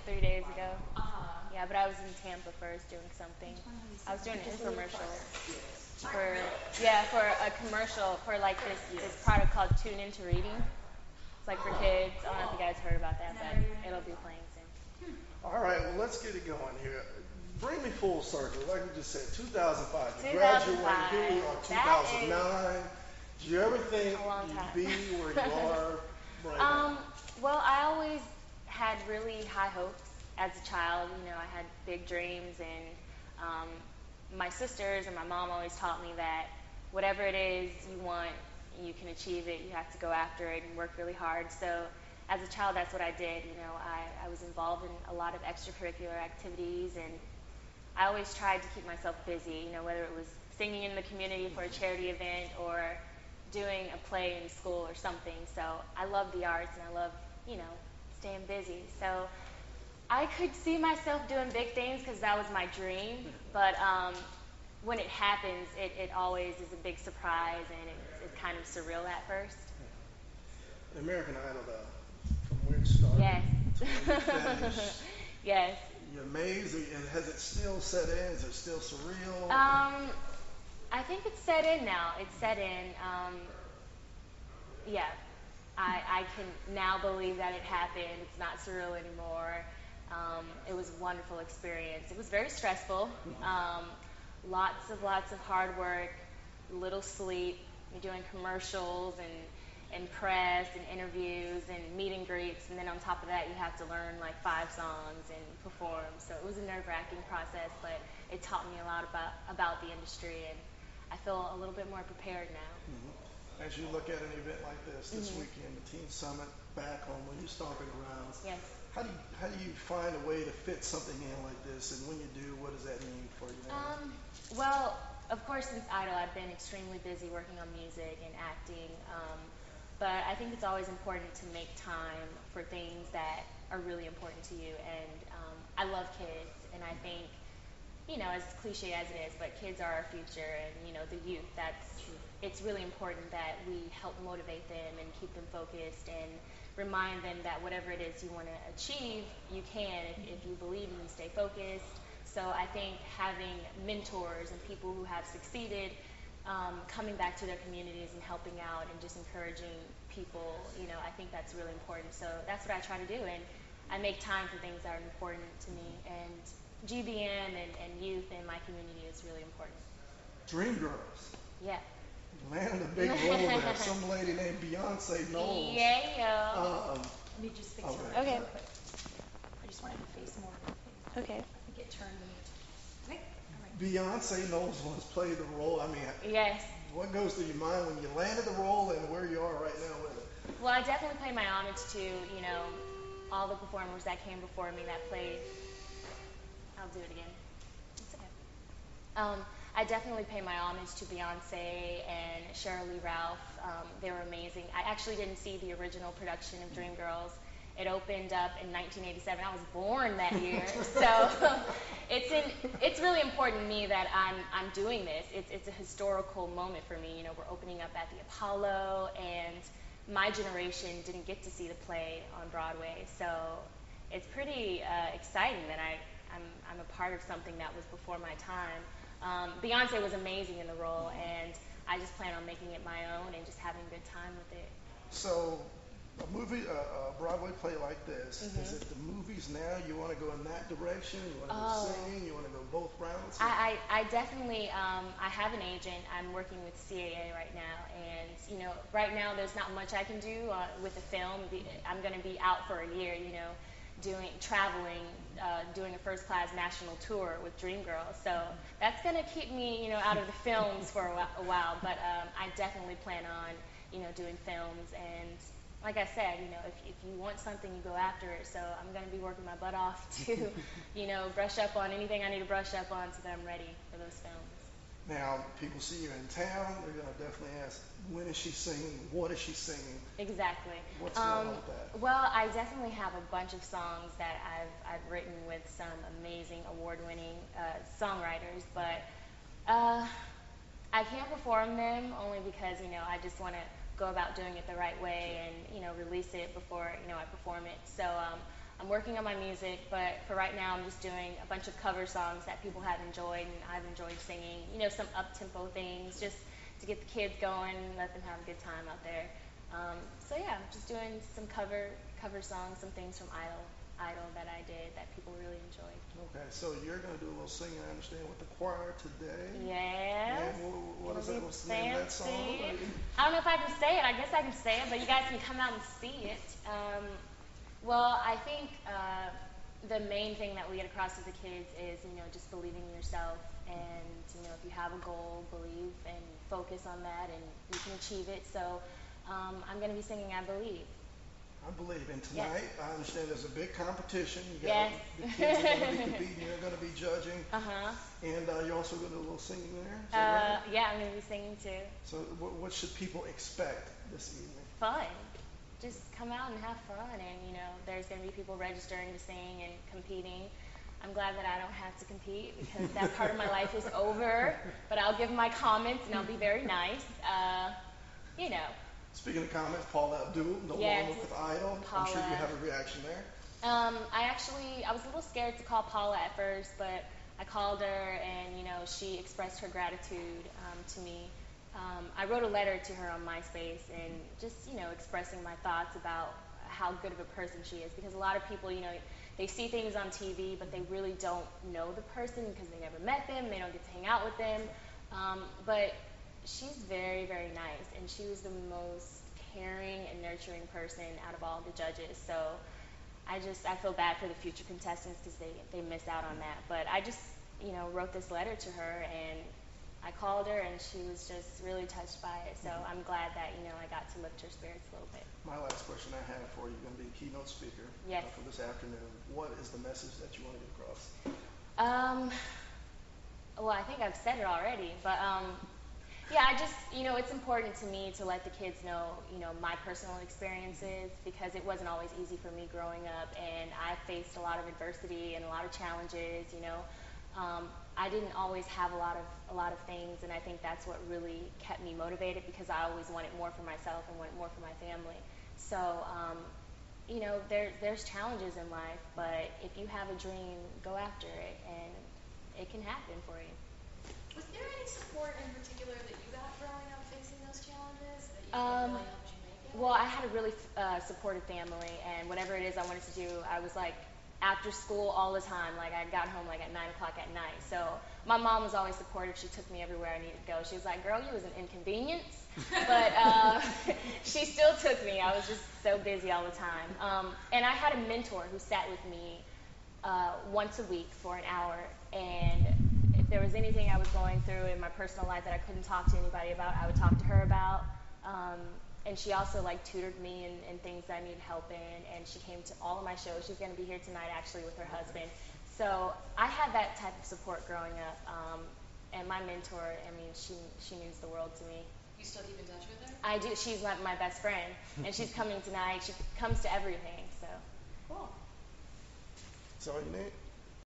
3 days ago. Yeah, but I was in Tampa first doing something. I was doing an infomercial for for a commercial for like this product called Tune Into Reading. It's like for kids. I don't know if you guys heard about that, but it'll be playing soon. All right, well, let's get it going here. Bring me full circle. Like we just said, 2005. You 2005. graduated. Here we are, 2009. Did you ever think you'd be where you are right now? Well, I always had really high hopes as a child. You know, I had big dreams, and my sisters and my mom always taught me that whatever it is you want, you can achieve it. You have to go after it and work really hard. So as a child, that's what I did. You know, I was involved in a lot of extracurricular activities, and I always tried to keep myself busy, you know, whether it was singing in the community for a charity event or doing a play in school or something. So I love the arts, and I love, you know, staying busy. So I could see myself doing big things because that was my dream. But when it happens, it always is a big surprise, and it's kind of surreal at first. The American Idol, from where it started Yes. to where you finished, Yes. you're amazed, and has it still set in? Is it still surreal? I think it's set in now. It's set in. Yeah, I can now believe that it happened. It's not surreal anymore. It was a wonderful experience. It was very stressful. Lots of hard work, little sleep. You're doing commercials and press and interviews and meet and greets, and then on top of that, you have to learn like 5 songs and perform. So it was a nerve-wracking process, but it taught me a lot about the industry, and I feel a little bit more prepared now. As you look at an event like this weekend, the Teen Summit back home, when you're stomping around, Yes. how do you find a way to fit something in like this? And when you do, what does that mean for you now? Well, of course, since Idol, I've been extremely busy working on music and acting. But I think it's always important to make time for things that are really important to you. And I love kids, and I think, you know, as cliche as it is, but kids are our future, and you know, the youth. It's really important that we help motivate them and keep them focused and remind them that whatever it is you want to achieve, you can if you believe and you stay focused. So I think having mentors and people who have succeeded, coming back to their communities and helping out and just encouraging people, you know, I think that's really important. So that's what I try to do, and I make time for things that are important to me. And GBM and youth in my community is really important. Dreamgirls. Yeah. Landed a big role there. Some lady named Beyonce Knowles. Yeah. Um, Let me just fix it Okay. real quick. I just wanted to face more. Okay. I think it turned me. Okay. All right. Beyonce Knowles once played the role. I mean, Yes. what goes through your mind when you landed the role and where you are right now with it? Well, I definitely pay my homage to, you know, all the performers that came before me that played. I'll do it again. It's okay. I definitely pay my homage to Beyonce and Sheryl Lee Ralph. They were amazing. I actually didn't see the original production of Dreamgirls. It opened up in 1987. I was born that year, so it's really important to me that I'm doing this. It's a historical moment for me. You know, we're opening up at the Apollo, and my generation didn't get to see the play on Broadway, so it's pretty exciting that I'm a part of something that was before my time. Beyonce was amazing in the role, and I just plan on making it my own and just having a good time with it. So, a movie, a Broadway play like this, is it the movies now? You want to go in that direction? You want to go singing? You want to go both routes? I definitely, I have an agent. I'm working with CAA right now, and you know, right now there's not much I can do with the film. I'm going to be out for a year, you know, traveling, doing a first-class national tour with Dreamgirls. So that's going to keep me, you know, out of the films for a while. But I definitely plan on, you know, doing films. And like I said, you know, if you want something, you go after it. So I'm going to be working my butt off to, you know, brush up on anything I need to brush up on so that I'm ready for those films. Now, people see you in town, they're going to definitely ask, when is she singing? What is she singing? Exactly. What's going on with that? Well, I definitely have a bunch of songs that I've written with some amazing award-winning songwriters, but I can't perform them only because, you know, I just want to go about doing it the right way and, you know, release it before, you know, I perform it. So I'm working on my music, but for right now I'm just doing a bunch of cover songs that people have enjoyed and I've enjoyed singing. You know, some up-tempo things just to get the kids going and let them have a good time out there. So yeah, I'm just doing some cover songs, some things from Idol that I did that people really enjoyed. Okay, so you're going to do a little singing, I understand, with the choir today. Yes. And what is that? What's the name of that song? I don't know if I can say it. I guess I can say it, but you guys can come out and see it. Well, I think the main thing that we get across to the kids is, you know, just believing in yourself, and you know, if you have a goal, believe and focus on that, and you can achieve it. So I'm going to be singing "I Believe." I believe. And tonight, Yes. I understand there's a big competition. You Yes. The kids are going to be competing. You're going to be judging. Uh-huh. And you're also going to do a little singing there. Is that right? Yeah, I'm going to be singing too. So what should people expect this evening? Fun. Just come out and have fun, and you know, there's going to be people registering to sing and competing. I'm glad that I don't have to compete because that part of my life is over, but I'll give my comments and I'll be very nice. You know. Speaking of comments, Paula Abdul, the Yes, woman with Idol. Paula. I'm sure you have a reaction there. I was a little scared to call Paula at first, but I called her and, you know, she expressed her gratitude to me. I wrote a letter to her on MySpace and just, you know, expressing my thoughts about how good of a person she is, because a lot of people, you know, they see things on TV, but they really don't know the person because they never met them, they don't get to hang out with them. But she's very, very nice, and she was the most caring and nurturing person out of all the judges. So I feel bad for the future contestants because they miss out on that. But I just, you know, wrote this letter to her, and I called her, and she was just really touched by it. So I'm glad that, you know, I got to lift her spirits a little bit. My last question I have for you, you're going to be a keynote speaker Yes. For this afternoon. What is the message that you want to get across? Well, I think I've said it already, but yeah, you know, it's important to me to let the kids know, you know, my personal experiences, because it wasn't always easy for me growing up, and I faced a lot of adversity and a lot of challenges, you know. I didn't always have a lot of things, and I think that's what really kept me motivated, because I always wanted more for myself and wanted more for my family. So, you know, there's challenges in life, but if you have a dream, go after it, and it can happen for you. Was there any support in particular that you got growing up facing those challenges that you think really helped you make it? Well, I had a really supportive family, and whatever it is I wanted to do, I was like after school all the time. Like I got home like at 9 o'clock at night. So my mom was always supportive. She took me everywhere I needed to go. She was like, "Girl, you was an inconvenience," but she still took me. I was just so busy all the time. And I had a mentor who sat with me once a week for an hour, and if there was anything I was going through in my personal life that I couldn't talk to anybody about, I would talk to her about. And she also like tutored me in things that I needed help in, and she came to all of my shows. She's going to be here tonight actually with her husband. So I had that type of support growing up. And my mentor, I mean, she means the world to me. You still keep in touch with her? I do. She's my best friend, and she's coming tonight. She comes to everything. So cool. That's all you need?